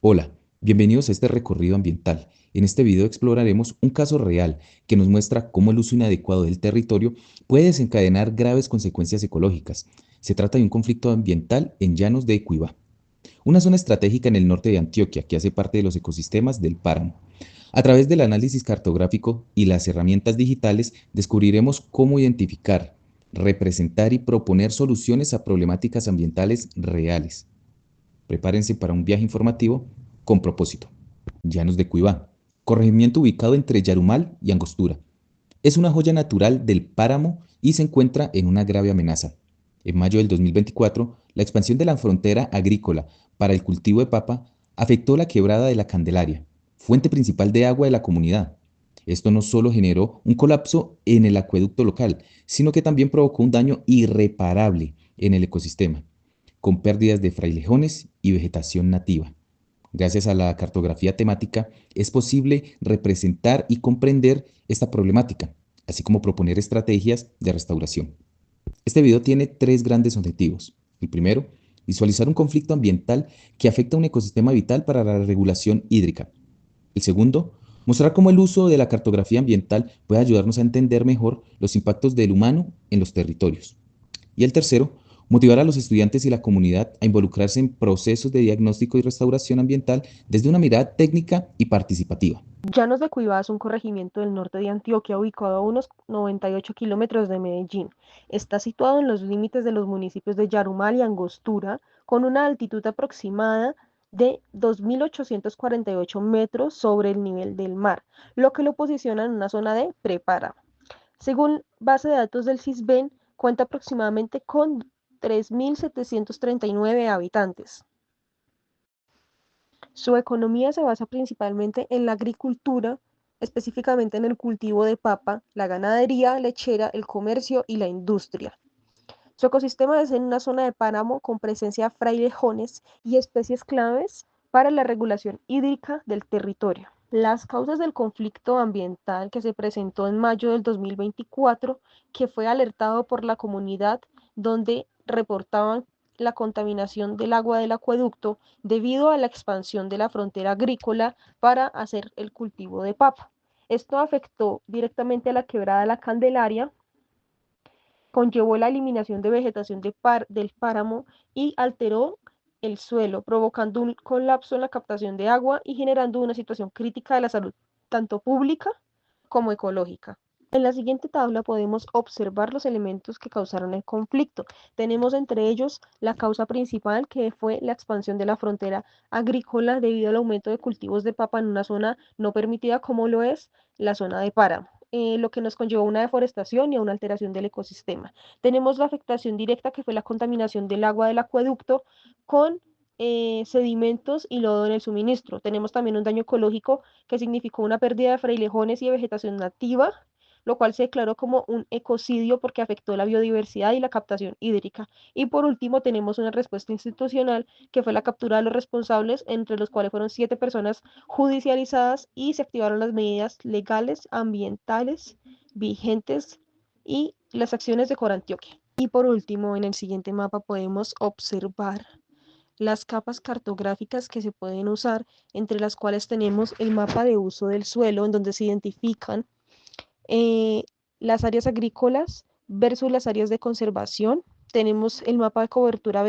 Hola, bienvenidos a este recorrido ambiental. En este video exploraremos un caso real que nos muestra cómo el uso inadecuado del territorio puede desencadenar graves consecuencias ecológicas. Se trata de un conflicto ambiental en Llanos de Ecuibá, una zona estratégica en el norte de Antioquia que hace parte de los ecosistemas del páramo. A través del análisis cartográfico y las herramientas digitales descubriremos cómo identificar, representar y proponer soluciones a problemáticas ambientales reales. Prepárense para un viaje informativo con propósito. Llanos de Cuibá, corregimiento ubicado entre Yarumal y Angostura. Es una joya natural del páramo y se encuentra en una grave amenaza. En mayo del 2024, la expansión de la frontera agrícola para el cultivo de papa afectó la quebrada de la Candelaria, fuente principal de agua de la comunidad. Esto no solo generó un colapso en el acueducto local, sino que también provocó un daño irreparable en el ecosistema, con pérdidas de frailejones y vegetación nativa. Gracias a la cartografía temática es posible representar y comprender esta problemática, así como proponer estrategias de restauración. Este video tiene tres grandes objetivos. El primero, visualizar un conflicto ambiental que afecta a un ecosistema vital para la regulación hídrica. El segundo, mostrar cómo el uso de la cartografía ambiental puede ayudarnos a entender mejor los impactos del humano en los territorios. Y el tercero, motivar a los estudiantes y la comunidad a involucrarse en procesos de diagnóstico y restauración ambiental desde una mirada técnica y participativa. Llanos de Cuibá es un corregimiento del norte de Antioquia, ubicado a unos 98 kilómetros de Medellín. Está situado en los límites de los municipios de Yarumal y Angostura, con una altitud aproximada de 2.848 metros sobre el nivel del mar, lo que lo posiciona en una zona de prepáramo. Según base de datos del CISBEN, cuenta aproximadamente con 3.739 habitantes. Su economía se basa principalmente en la agricultura, específicamente en el cultivo de papa, la ganadería lechera, el comercio y la industria. Su ecosistema es en una zona de páramo con presencia de frailejones y especies claves para la regulación hídrica del territorio. Las causas del conflicto ambiental que se presentó en mayo del 2024, que fue alertado por la comunidad, donde reportaban la contaminación del agua del acueducto debido a la expansión de la frontera agrícola para hacer el cultivo de papa. Esto afectó directamente a la quebrada de la Candelaria, conllevó la eliminación de vegetación del páramo y alteró el suelo, provocando un colapso en la captación de agua y generando una situación crítica de la salud, tanto pública como ecológica. En la siguiente tabla podemos observar los elementos que causaron el conflicto. Tenemos entre ellos la causa principal, que fue la expansión de la frontera agrícola debido al aumento de cultivos de papa en una zona no permitida como lo es la zona de páramo, lo que nos conllevó a una deforestación y a una alteración del ecosistema. Tenemos la afectación directa, que fue la contaminación del agua del acueducto con sedimentos y lodo en el suministro. Tenemos también un daño ecológico que significó una pérdida de frailejones y de vegetación nativa, lo cual se declaró como un ecocidio porque afectó la biodiversidad y la captación hídrica. Y por último, tenemos una respuesta institucional, que fue la captura de los responsables, entre los cuales fueron 7 personas judicializadas, y se activaron las medidas legales, ambientales, vigentes y las acciones de Corantioquia. Y por último, en el siguiente mapa podemos observar las capas cartográficas que se pueden usar, entre las cuales tenemos el mapa de uso del suelo, en donde se identifican eh, las áreas agrícolas versus las áreas de conservación. Tenemos el mapa de cobertura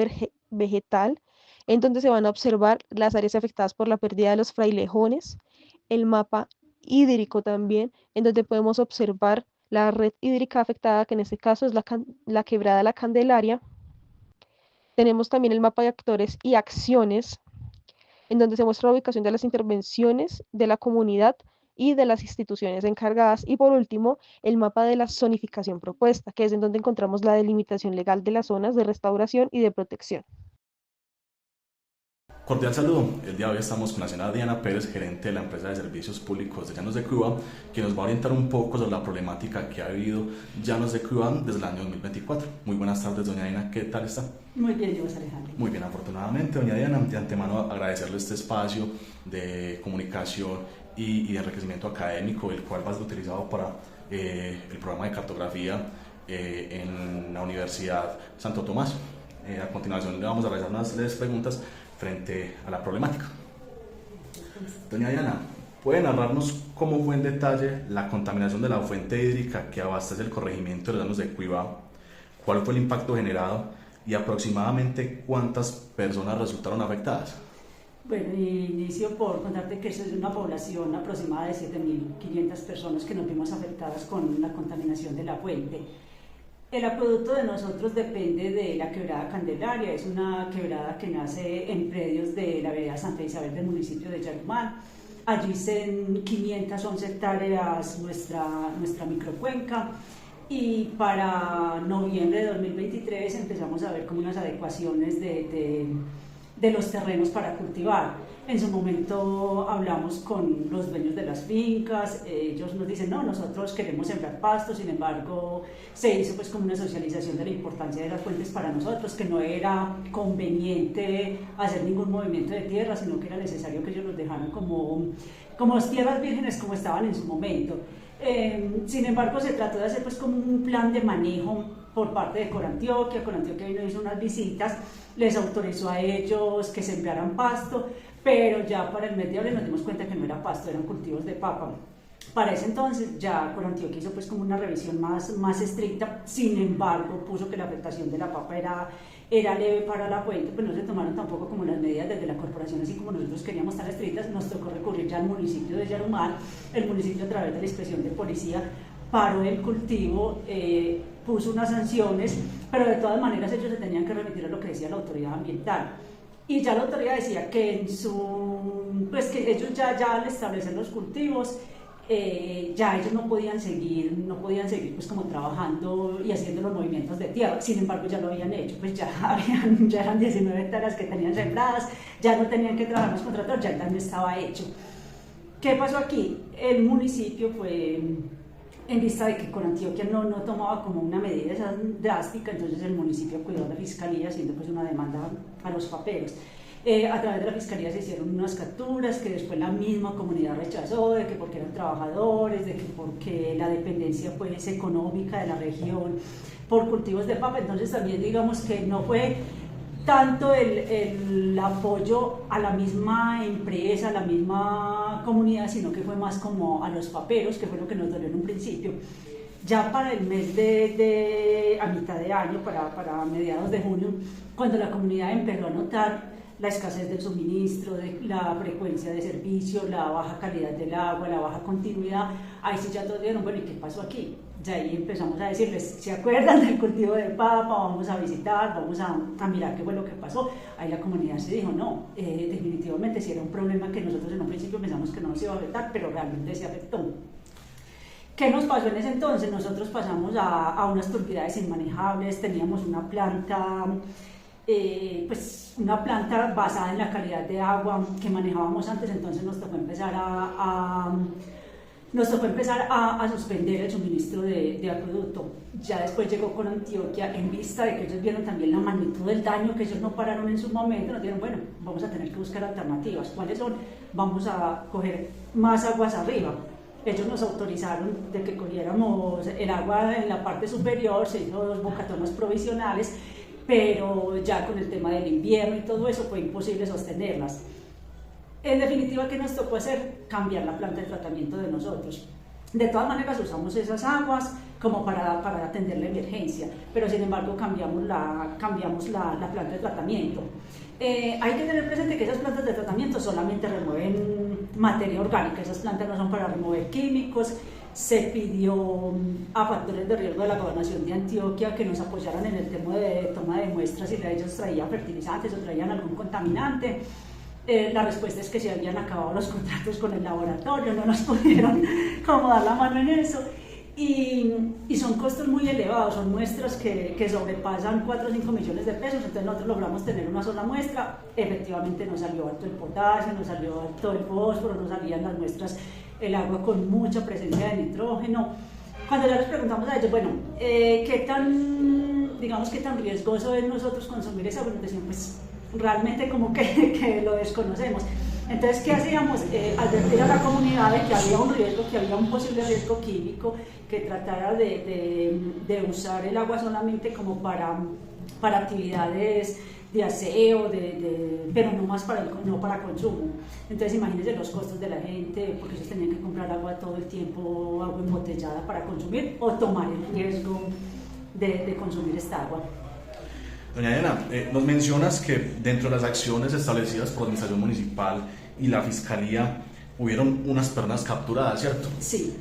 vegetal, en donde se van a observar las áreas afectadas por la pérdida de los frailejones, el mapa hídrico también, en donde podemos observar la red hídrica afectada, que en este caso es la quebrada La Candelaria. Tenemos también el mapa de actores y acciones, en donde se muestra la ubicación de las intervenciones de la comunidad y de las instituciones encargadas. Y por último, el mapa de la zonificación propuesta, que es en donde encontramos la delimitación legal de las zonas de restauración y de protección. Cordial saludo. El día de hoy estamos con la señora Diana Pérez, gerente de la empresa de servicios públicos de Llanos de Cuibá, que nos va a orientar un poco sobre la problemática que ha vivido Llanos de Cuibá desde el año 2024. Muy buenas tardes, doña Diana. ¿Qué tal está? Muy bien, yo Alejandro. Muy bien, afortunadamente, doña Diana. De antemano agradecerle este espacio de comunicación y de enriquecimiento académico, el cual va a ser utilizado para el programa de cartografía en la Universidad Santo Tomás. A continuación le vamos a realizar unas breves preguntas frente a la problemática. Doña Diana, ¿puede narrarnos cómo fue en detalle la contaminación de la fuente hídrica que abastece el corregimiento de los llanos de Cuibao? ¿Cuál fue el impacto generado y aproximadamente cuántas personas resultaron afectadas? Bueno, inicio por contarte que eso es una población aproximada de 7.500 personas que nos vimos afectadas con la contaminación de la fuente. El acueducto de nosotros depende de la quebrada Candelaria, es una quebrada que nace en predios de la vereda Santa Isabel del municipio de Yarumal. Allí son 511 hectáreas nuestra microcuenca, y para noviembre de 2023 empezamos a ver como unas adecuaciones de los terrenos para cultivar. En su momento hablamos con los dueños de las fincas, ellos nos dicen, no, nosotros queremos sembrar pasto, sin embargo se hizo pues como una socialización de la importancia de las fuentes para nosotros, que no era conveniente hacer ningún movimiento de tierra, sino que era necesario que ellos nos dejaran como tierras vírgenes como estaban en su momento. Sin embargo se trató de hacer pues como un plan de manejo por parte de Corantioquia vino, hizo unas visitas, les autorizó a ellos que sembraran pasto, pero ya para el mes de abril nos dimos cuenta que no era pasto, eran cultivos de papa. Para ese entonces ya Corantioquia hizo pues como una revisión más estricta, sin embargo puso que la afectación de la papa era leve para la fuente, pues no se tomaron tampoco como las medidas desde la corporación, así como nosotros queríamos tan estrictas, nos tocó recurrir ya al municipio de Yarumal. El municipio, a través de la inspección de policía, paró el cultivo, puso unas sanciones, pero de todas maneras ellos se tenían que remitir a lo que decía la autoridad ambiental. Y ya la autoridad decía que que ellos ya al establecer los cultivos, ya ellos no podían seguir pues como trabajando y haciendo los movimientos de tierra. Sin embargo ya lo habían hecho, pues ya eran 19 hectáreas que tenían sembradas, ya no tenían que trabajar los contratos, ya el daño estaba hecho. ¿Qué pasó aquí? El municipio fue, en vista de que Corantioquia no tomaba como una medida drástica, entonces el municipio acudió a la fiscalía haciendo pues una demanda a los paperos. A través de la fiscalía se hicieron unas capturas que después la misma comunidad rechazó, de que porque eran trabajadores, de que porque la dependencia pues económica de la región por cultivos de papa. Entonces también digamos que no fue tanto el apoyo a la misma empresa, a la misma comunidad, sino que fue más como a los paperos, que fue lo que nos dolió en un principio. Ya para el mes a mitad de año, para mediados de junio, cuando la comunidad empezó a notar la escasez del suministro, de la frecuencia de servicio, la baja calidad del agua, la baja continuidad, ahí sí ya todos dijeron, bueno, ¿y qué pasó aquí? Ya ahí empezamos a decirles, ¿se acuerdan del cultivo de papa? Vamos a visitar, vamos a mirar qué fue lo que pasó. Ahí la comunidad se dijo, no, definitivamente sí era un problema que nosotros en un principio pensamos que no nos iba a afectar, pero realmente se afectó. ¿Qué nos pasó en ese entonces? Nosotros pasamos a unas turbidades inmanejables, teníamos una planta una planta basada en la calidad de agua que manejábamos antes, entonces nos tocó empezar a suspender el suministro de acueducto. Ya después llegó Corantioquia, en vista de que ellos vieron también la magnitud del daño, que ellos no pararon en su momento, nos dijeron, bueno, vamos a tener que buscar alternativas. ¿Cuáles son? Vamos a coger más aguas arriba. Ellos nos autorizaron de que cogiéramos el agua en la parte superior, se hizo 2 bocatonas provisionales, pero ya con el tema del invierno y todo eso fue imposible sostenerlas. En definitiva, ¿qué nos tocó hacer? Cambiar la planta de tratamiento de nosotros. De todas maneras usamos esas aguas como para atender la emergencia, pero sin embargo cambiamos la planta de tratamiento. Hay que tener presente que esas plantas de tratamiento solamente remueven materia orgánica, esas plantas no son para remover químicos. Se pidió a factores de riesgo de la Gobernación de Antioquia que nos apoyaran en el tema de toma de muestras si ellos traían fertilizantes o traían algún contaminante. La respuesta es que se habían acabado los contratos con el laboratorio, no nos pudieron como dar la mano en eso. Y son costos muy elevados, son muestras que sobrepasan 4 o 5 millones de pesos, entonces nosotros logramos tener una sola muestra. Efectivamente nos salió alto el potasio, nos salió alto el fósforo, nos salían las muestras, el agua con mucha presencia de nitrógeno. Cuando ya les preguntamos a ellos, bueno, ¿qué tan riesgoso es nosotros consumir esa agua? Decían, pues realmente como que lo desconocemos. Entonces, ¿qué hacíamos? Advertir a la comunidad de que había un riesgo, que había un posible riesgo químico, que tratara de usar el agua solamente como para actividades de aseo, pero no más no para consumo. Entonces imagínense los costos de la gente, porque ellos tenían que comprar agua todo el tiempo, agua embotellada para consumir o tomar el riesgo de consumir esta agua. Doña Diana, nos mencionas que dentro de las acciones establecidas por la Administración Municipal y la Fiscalía hubieron unas personas capturadas, ¿cierto? Sí.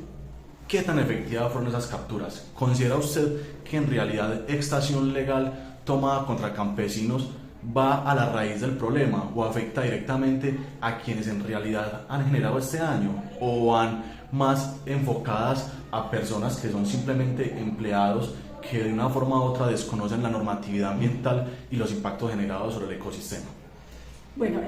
¿Qué tan efectivas fueron esas capturas? ¿Considera usted que en realidad esta acción legal tomada contra campesinos va a la raíz del problema o afecta directamente a quienes en realidad han generado este daño, o van más enfocadas a personas que son simplemente empleados que de una forma u otra desconocen la normatividad ambiental y los impactos generados sobre el ecosistema? Bueno,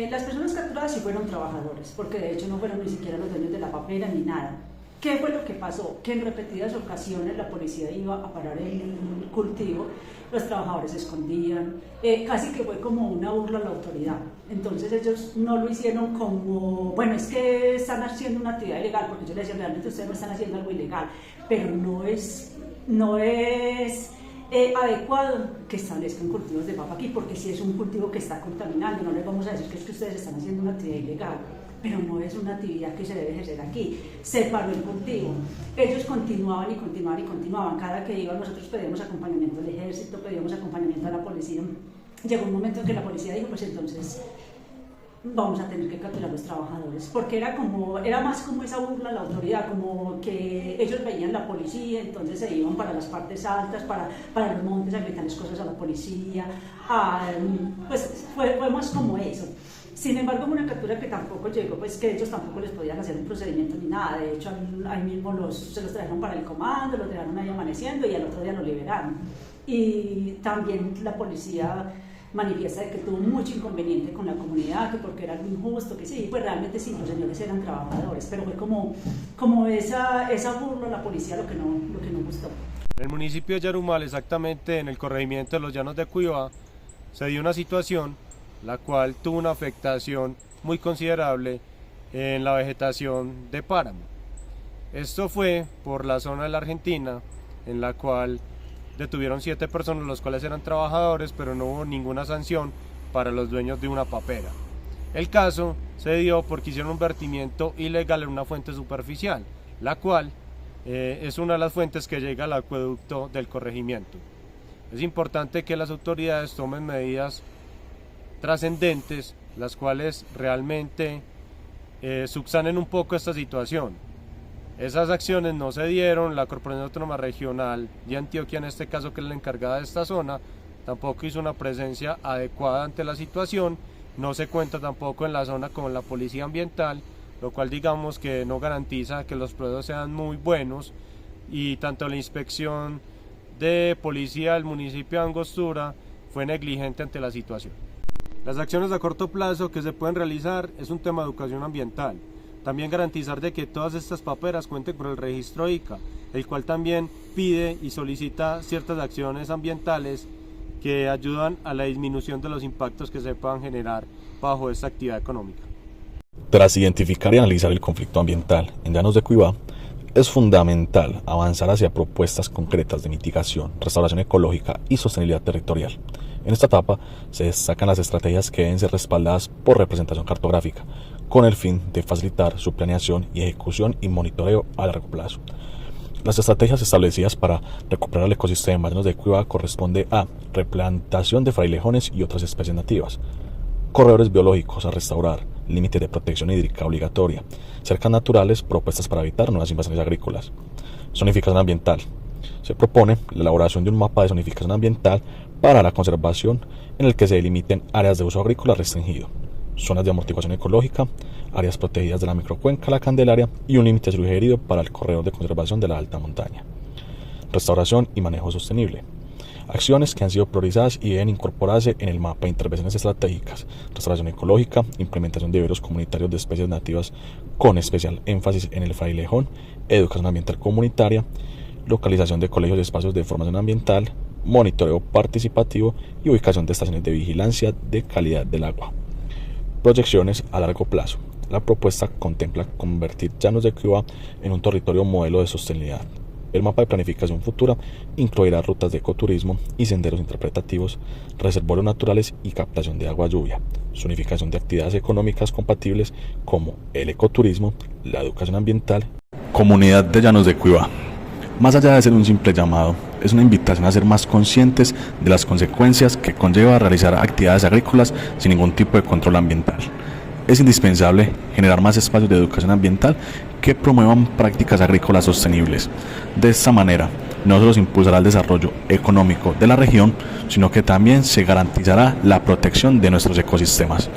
las personas capturadas sí fueron trabajadores, porque de hecho no fueron ni siquiera los dueños de la papera ni nada. ¿Qué fue lo que pasó? Que en repetidas ocasiones la policía iba a parar el cultivo, los trabajadores se escondían, casi que fue como una burla a la autoridad. Entonces ellos no lo hicieron como, bueno, es que están haciendo una actividad ilegal, porque yo les decía, realmente ustedes no están haciendo algo ilegal, pero no es adecuado que establezcan cultivos de papa aquí, porque si es un cultivo que está contaminando, no les vamos a decir que es que ustedes están haciendo una actividad ilegal, pero no es una actividad que se debe ejercer aquí. Se paró el cultivo, ellos continuaban y continuaban y continuaban. Cada que iban nosotros pedíamos acompañamiento al ejército, pedíamos acompañamiento a la policía. Llegó un momento en que la policía dijo, pues entonces vamos a tener que capturar a los trabajadores, porque era más como esa burla a la autoridad, como que ellos veían la policía, entonces se iban para las partes altas, para los montes a gritarles cosas a la policía, pues fue más como eso. Sin embargo, una captura que tampoco llegó, pues que ellos tampoco les podían hacer un procedimiento ni nada. De hecho, ahí mismo se los trajeron para el comando, los dejaron ahí amaneciendo y al otro día lo liberaron. Y también la policía manifiesta de que tuvo mucho inconveniente con la comunidad, que porque era algo injusto, que sí, pues realmente sí, los señores eran trabajadores, pero fue como esa burla a la policía lo que no gustó. En el municipio de Yarumal, exactamente en el corregimiento de los Llanos de Cuibá, se dio una situación la cual tuvo una afectación muy considerable en la vegetación de páramo. Esto fue por la zona de la Argentina, en la cual detuvieron 7 personas, los cuales eran trabajadores, pero no hubo ninguna sanción para los dueños de una papera. El caso se dio porque hicieron un vertimiento ilegal en una fuente superficial, la cual es una de las fuentes que llega al acueducto del corregimiento. Es importante que las autoridades tomen medidas trascendentes, las cuales realmente subsanen un poco esta situación. Esas acciones no se dieron, la Corporación Autónoma Regional de Antioquia, en este caso que es la encargada de esta zona, tampoco hizo una presencia adecuada ante la situación, no se cuenta tampoco en la zona con la policía ambiental, lo cual digamos que no garantiza que los procesos sean muy buenos, y tanto la inspección de policía del municipio de Angostura fue negligente ante la situación. Las acciones a corto plazo que se pueden realizar es un tema de educación ambiental. También garantizar de que todas estas paperas cuenten con el registro ICA, el cual también pide y solicita ciertas acciones ambientales que ayudan a la disminución de los impactos que se puedan generar bajo esta actividad económica. Tras identificar y analizar el conflicto ambiental en Llanos de Cuibá, es fundamental avanzar hacia propuestas concretas de mitigación, restauración ecológica y sostenibilidad territorial. En esta etapa se destacan las estrategias que deben ser respaldadas por representación cartográfica, con el fin de facilitar su planeación y ejecución y monitoreo a largo plazo. Las estrategias establecidas para recuperar el ecosistema de Llanos de Cuibá corresponde a replantación de frailejones y otras especies nativas, corredores biológicos a restaurar, límites de protección hídrica obligatoria, cercas naturales, propuestas para evitar nuevas invasiones agrícolas. Zonificación ambiental. Se propone la elaboración de un mapa de zonificación ambiental para la conservación en el que se delimiten áreas de uso agrícola restringido, zonas de amortiguación ecológica, áreas protegidas de la microcuenca La Candelaria y un límite sugerido para el corredor de conservación de la alta montaña. Restauración y manejo sostenible. Acciones que han sido priorizadas y deben incorporarse en el mapa de intervenciones estratégicas: restauración ecológica, implementación de viveros comunitarios de especies nativas con especial énfasis en el frailejón, educación ambiental comunitaria, localización de colegios y espacios de formación ambiental, monitoreo participativo y ubicación de estaciones de vigilancia de calidad del agua. Proyecciones a largo plazo. La propuesta contempla convertir Llanos de Cuibá en un territorio modelo de sostenibilidad, El mapa de planificación futura incluirá rutas de ecoturismo y senderos interpretativos, reservorios naturales y captación de agua lluvia, zonificación de actividades económicas compatibles como el ecoturismo, la educación ambiental. Comunidad de Llanos de Cuibá. Más allá de ser un simple llamado, es una invitación a ser más conscientes de las consecuencias que conlleva realizar actividades agrícolas sin ningún tipo de control ambiental. Es indispensable generar más espacios de educación ambiental que promuevan prácticas agrícolas sostenibles. De esta manera, no solo se impulsará el desarrollo económico de la región, sino que también se garantizará la protección de nuestros ecosistemas.